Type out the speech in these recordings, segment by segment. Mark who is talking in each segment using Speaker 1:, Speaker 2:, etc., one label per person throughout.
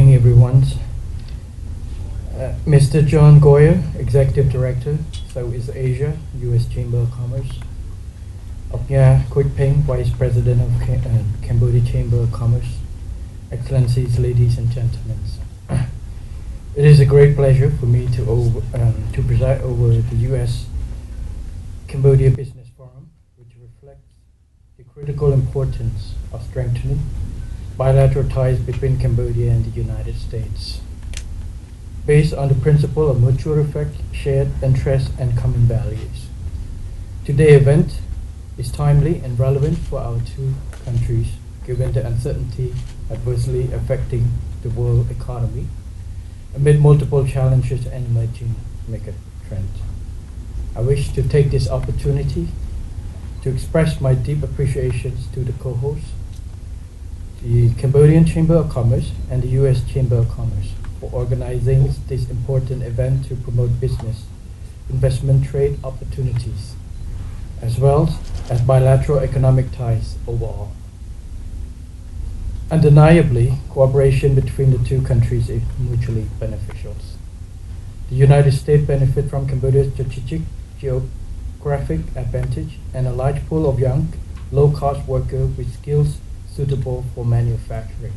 Speaker 1: morning, everyone. Mr. John Goyer, Executive Director, Southeast Asia, U.S. Chamber of Commerce. Oknya Quich Peng, Vice President of Cambodia Chamber of Commerce. Excellencies, ladies and gentlemen. It is a great pleasure for me to preside over the U.S. Cambodia Business Forum, which reflects the critical importance of strengthening bilateral ties between Cambodia and the United States, based on the principle of mutual respect, shared interests, and common values. Today's event is timely and relevant for our two countries, given the uncertainty adversely affecting the world economy amid multiple challenges and emerging mega trends. I wish to take this opportunity to express my deep appreciations to the co-hosts, the Cambodian Chamber of Commerce and the U.S. Chamber of Commerce, for organizing this important event to promote business, investment, trade opportunities, as well as bilateral economic ties overall. Undeniably, cooperation between the two countries is mutually beneficial. The United States benefits from Cambodia's strategic geographic advantage and a large pool of young, low-cost workers with skills suitable for manufacturing.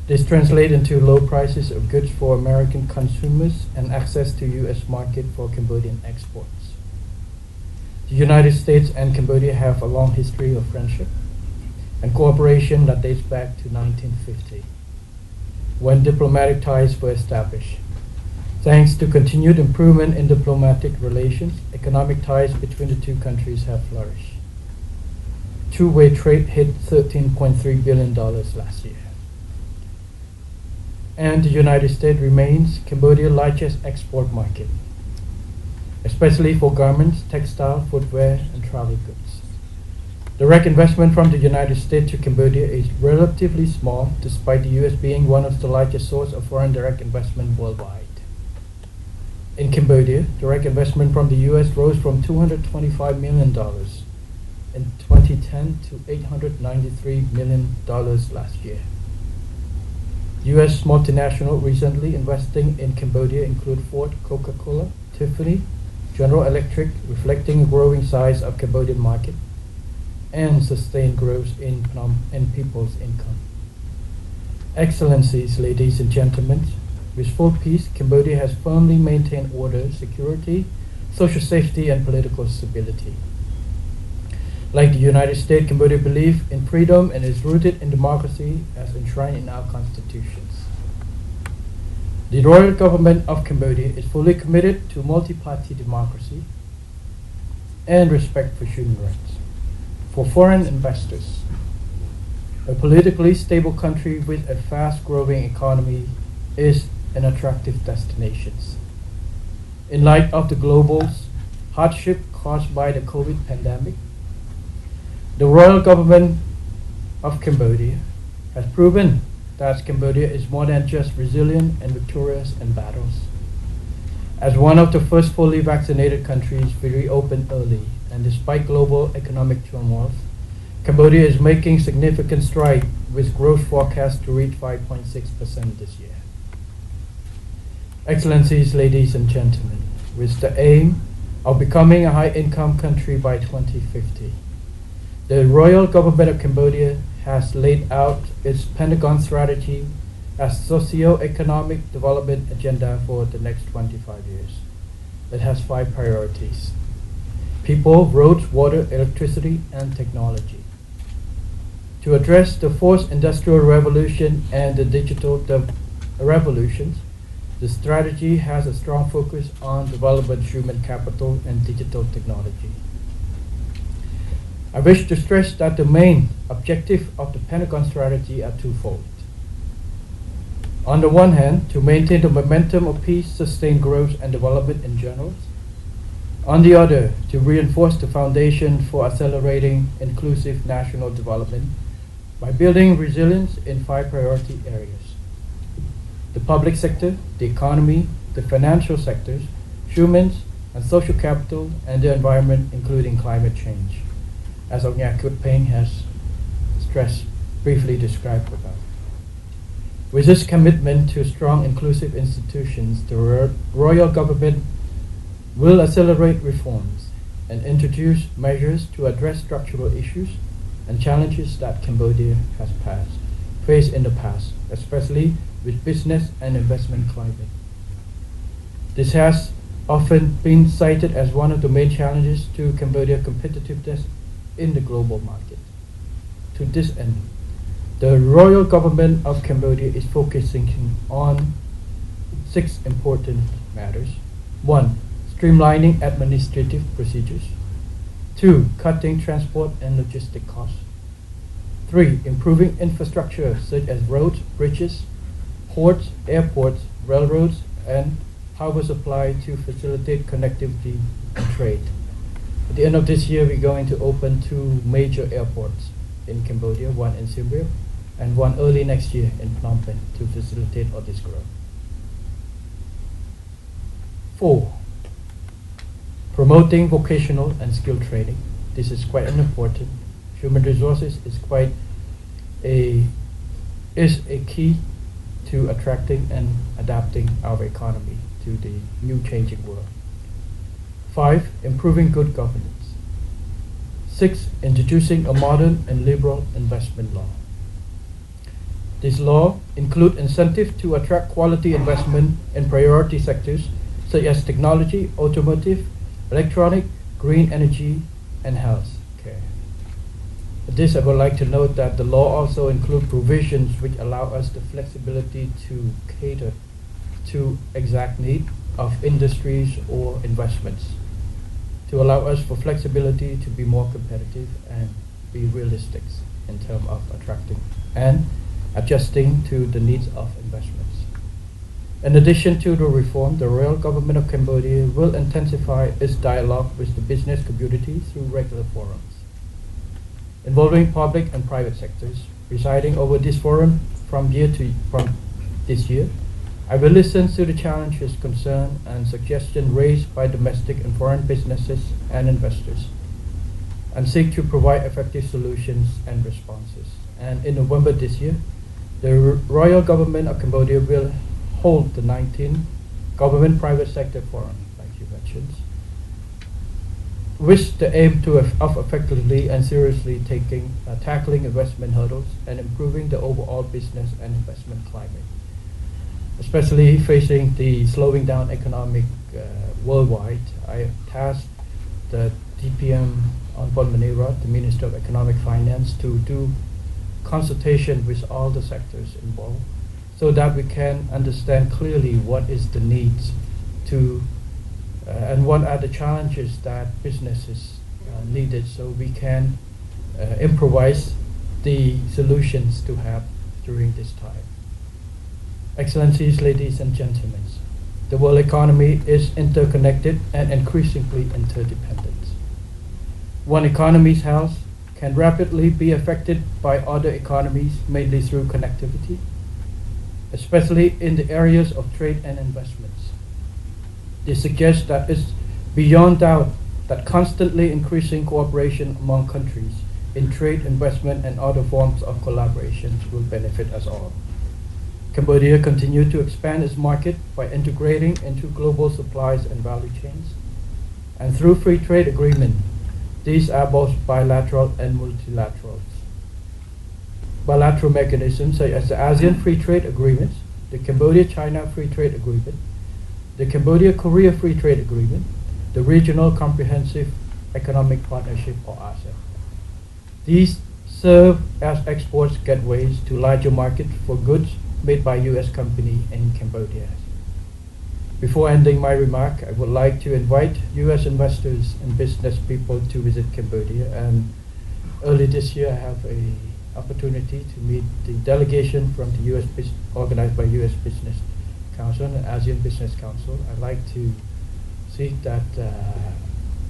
Speaker 1: This translates into low prices of goods for American consumers and access to U.S. market for Cambodian exports. The United States and Cambodia have a long history of friendship and cooperation that dates back to 1950, when diplomatic ties were established. Thanks to continued improvement in diplomatic relations, economic ties between the two countries have flourished. Two-way trade hit $13.3 billion last year. And the United States remains Cambodia's largest export market, especially for garments, textile, footwear, and travel goods. Direct investment from the United States to Cambodia is relatively small, despite the U.S. being one of the largest sources of foreign direct investment worldwide. In Cambodia, direct investment from the U.S. rose from $225 million in 2010 to $893 million last year. U.S. multinational recently investing in Cambodia include Ford, Coca-Cola, Tiffany, General Electric, reflecting a growing size of Cambodian market and sustained growth in people's income. Excellencies, ladies and gentlemen, with full peace, Cambodia has firmly maintained order, security, social safety, and political stability. Like the United States, Cambodia believes in freedom and is rooted in democracy as enshrined in our constitutions. The royal government of Cambodia is fully committed to multi-party democracy and respect for human rights. For foreign investors, a politically stable country with a fast-growing economy is an attractive destination. In light of the global hardship caused by the COVID pandemic, the royal government of Cambodia has proven that Cambodia is more than just resilient and victorious in battles. As one of the first fully vaccinated countries, we reopened early, and despite global economic turmoil, Cambodia is making significant strides with growth forecast to reach 5.6% this year. Excellencies, ladies and gentlemen, with the aim of becoming a high-income country by 2050, the royal government of Cambodia has laid out its Pentagon strategy as socio-economic development agenda for the next 25 years. It has 5 priorities: people, roads, water, electricity, and technology. To address the fourth industrial revolution and the digital revolutions, the strategy has a strong focus on development, human capital, and digital technology. I wish to stress that the main objective of the Pentagon strategy are twofold. On the one hand, to maintain the momentum of peace, sustain growth and development in general. On the other, to reinforce the foundation for accelerating inclusive national development by building resilience in 5 priority areas: the public sector, the economy, the financial sectors, humans and social capital, and the environment, including climate change, as Quich Peng has briefly described above. With this commitment to strong inclusive institutions, the royal government will accelerate reforms and introduce measures to address structural issues and challenges that Cambodia has faced in the past, especially with business and investment climate. This has often been cited as one of the main challenges to Cambodia's competitiveness in the global market. To this end, the royal government of Cambodia is focusing on 6 important matters. 1. Streamlining administrative procedures. 2. Cutting transport and logistic costs. 3. Improving infrastructure such as roads, bridges, ports, airports, railroads, and power supply to facilitate connectivity and trade. At the end of this year, we're going to open 2 major airports in Cambodia, one in Siem Reap and one early next year in Phnom Penh to facilitate all this growth. 4. Promoting vocational and skill training. This is quite important. Human resources is a key to attracting and adapting our economy to the new changing world. 5. Improving good governance. 6. Introducing a modern and liberal investment law. This law includes incentives to attract quality investment in priority sectors such as technology, automotive, electronic, green energy, and health care. This, I would like to note that the law also includes provisions which allow us the flexibility to cater to exact need of industries or investments, to allow us for flexibility to be more competitive and be realistic in terms of attracting and adjusting to the needs of investments. In addition to the reform, the royal government of Cambodia will intensify its dialogue with the business community through regular forums, involving public and private sectors. Presiding over this forum from this year, I will listen to the challenges, concerns, and suggestions raised by domestic and foreign businesses and investors, and seek to provide effective solutions and responses. And in November this year, the royal government of Cambodia will hold the 19th Government Private Sector Forum, like you mentioned, with the aim of effectively and seriously tackling investment hurdles and improving the overall business and investment climate, especially facing the slowing down economic worldwide. I tasked the DPM Onpon Manira, the Minister of Economic Finance, to do consultation with all the sectors involved so that we can understand clearly what is the needs to and what are the challenges that businesses needed, so we can improvise the solutions to have during this time. Excellencies, ladies and gentlemen, the world economy is interconnected and increasingly interdependent. One economy's health can rapidly be affected by other economies, mainly through connectivity, especially in the areas of trade and investments. This suggests that it's beyond doubt that constantly increasing cooperation among countries in trade, investment, and other forms of collaboration will benefit us all. Cambodia continues to expand its market by integrating into global supplies and value chains, and through free trade agreement. These are both bilateral and multilateral. Bilateral mechanisms such as the ASEAN Free Trade Agreement, the Cambodia-China Free Trade Agreement, the Cambodia-Korea Free Trade Agreement, the Regional Comprehensive Economic Partnership, or RCEP. These serve as export gateways to larger markets for goods made by U.S. companies in Cambodia. Before ending my remark, I would like to invite U.S. investors and business people to visit Cambodia. And early this year, I have an opportunity to meet the delegation from the U.S. organized by U.S. Business Council and ASEAN Business Council. I'd like to see that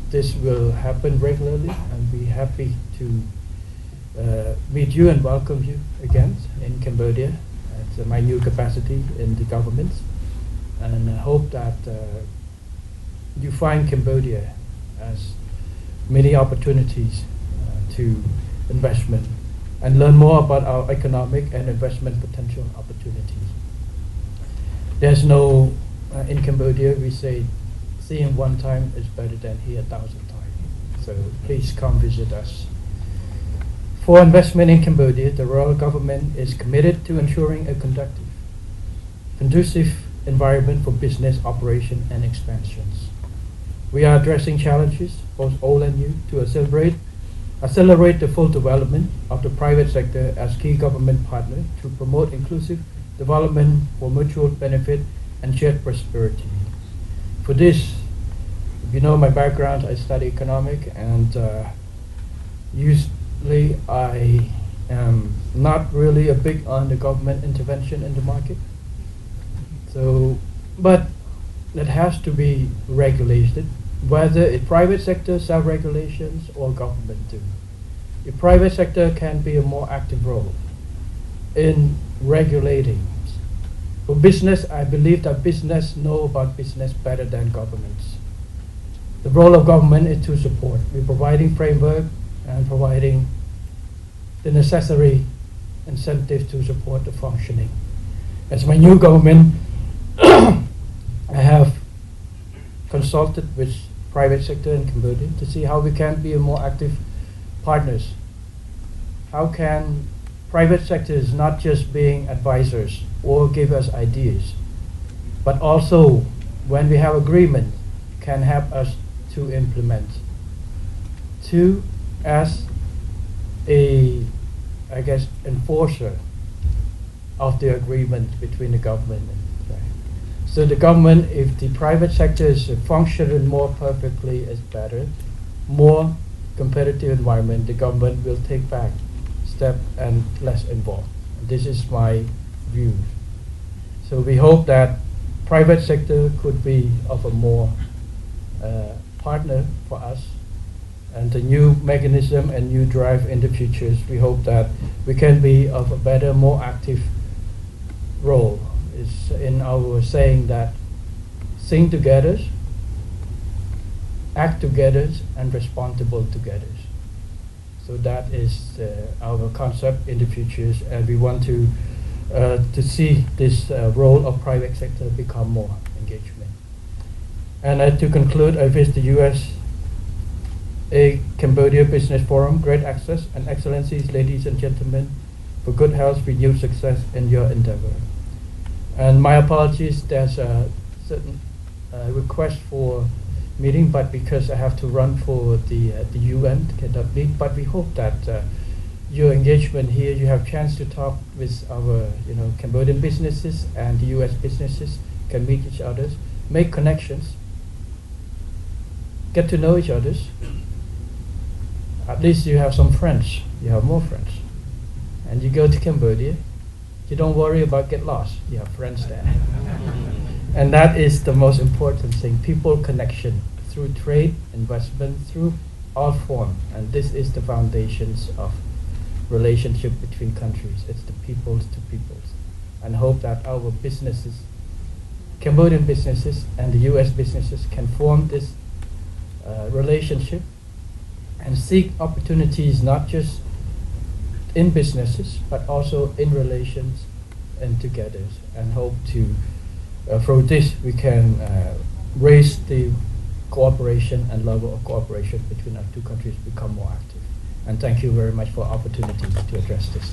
Speaker 1: this will happen regularly, and be happy to meet you and welcome you again in Cambodia at my new capacity in the government. And I hope that you find Cambodia as many opportunities to investment and learn more about our economic and investment potential opportunities. There's no, in Cambodia we say, seeing one time is better than hear 1,000 times. So please come visit us. For investment in Cambodia, the royal government is committed to ensuring a conducive environment for business operation and expansions. We are addressing challenges, both old and new, to accelerate the full development of the private sector as key government partner to promote inclusive development for mutual benefit and shared prosperity. For this, if you know my background, I study economics, and usually I am not really a big on the government intervention in the market. So, but it has to be regulated, whether it's private sector self-regulations or government do. The private sector can be a more active role in regulating. For business, I believe that business know about business better than governments. The role of government is to support. We're providing framework and providing the necessary incentives to support the functioning. As my new government, I have consulted with private sector in Cambodia to see how we can be a more active partners. How can private sectors not just being advisors or give us ideas, but also when we have agreement can help us to implement. Two, as a, I guess, enforcer of the agreement between the government and so the government, if the private sector is functioning more perfectly, is better, more competitive environment, the government will take back step and less involved. This is my view. So we hope that private sector could be of a more partner for us, and the new mechanism and new drive in the futures, we hope that we can be of a better, more active role. Is in our saying that sing together, act together, and responsible together. So that is our concept in the futures, and we want to see this role of private sector become more engagement. And to conclude, I wish the U.S. a Cambodia Business Forum great access and excellencies, ladies and gentlemen, for good health, renewed success in your endeavor. And my apologies, there's a certain request for meeting, but because I have to run for the UN, cannot meet. But we hope that your engagement here, you have chance to talk with our Cambodian businesses and the US businesses, can meet each other, make connections, get to know each other. At least you have some friends, you have more friends. And you go to Cambodia, you don't worry about get lost. You have friends there. And that is the most important thing. People connection through trade, investment, through all form. And this is the foundations of relationship between countries. It's the peoples to peoples. And hope that our businesses, Cambodian businesses and the US businesses can form this relationship and seek opportunities not just in businesses, but also in relations and together, and hope to, through this, we can raise the cooperation and level of cooperation between our two countries become more active. And thank you very much for the opportunity to address this.